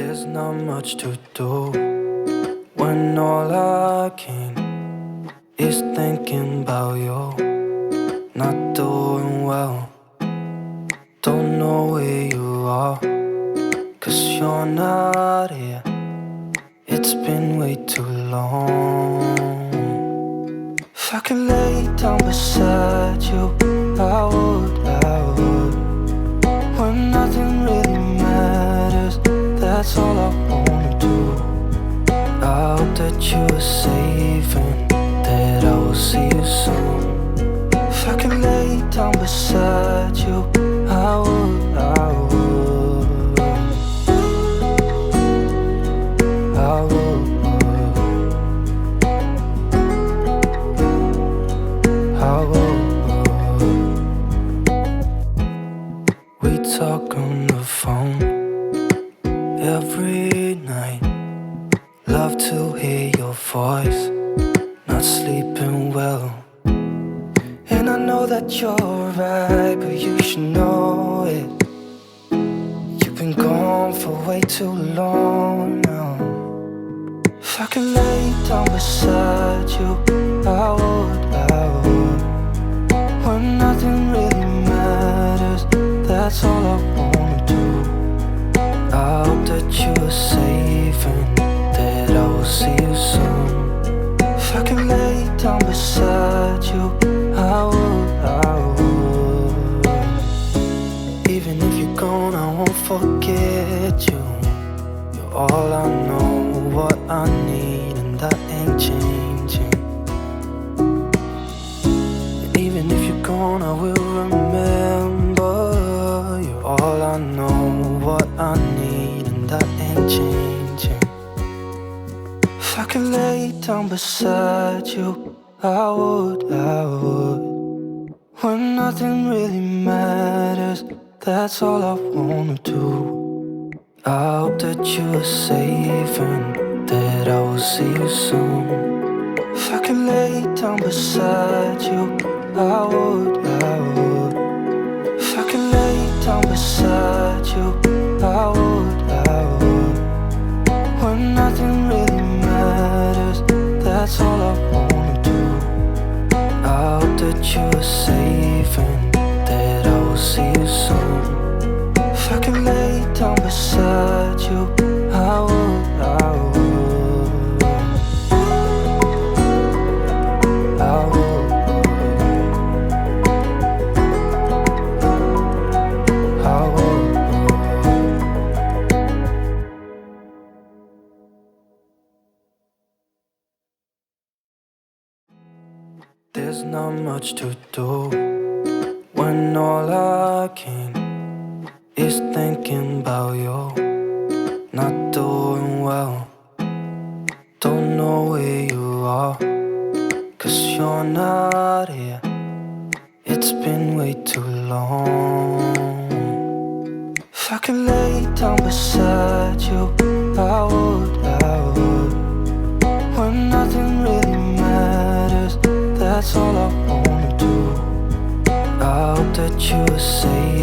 There's not much to do when all I can is thinking about you. Not doing well, don't know where you are, 'cause you're not here. It's been way too long. If I could lay down beside you, I would. When nothing really matters, that's all I wanna do. I hope that you are safe and that I will see you soon. If I could lay down beside you, I would. I would. We talk on the phone every night. Love to hear your voice. Not sleeping well, and I know that you're right, but you should know it. You've been gone for way too long now. If I could lay down beside you, I would. When nothing really matters, that's all I wanna do. I hope that you are safe and that I will see you soon. If I could lay down beside you, I would. Even if you're gone, I won't forget you. You're all I know, what I need, and that ain't changing. And even if you're gone, I will remember. You're all I know, what I need, and that ain't changing. If I could lay down beside you, I would. When nothing really matters, that's all I wanna do. I hope that you are safe and that I will see you soon. If I could lay down beside you, I would. If I could lay down beside you, I would. When nothing really matters, that's all I wanna do. I hope that you are safe and that I will see you soon. If I could lay down beside you, I would. I would. There's not much to do when all I can is thinking about you. Not doing well, don't know where you are, 'cause you're not here. It's been way too long. If I could lay down beside you, I would. When nothing really matters, that's all I wanna do. I hope that you are safe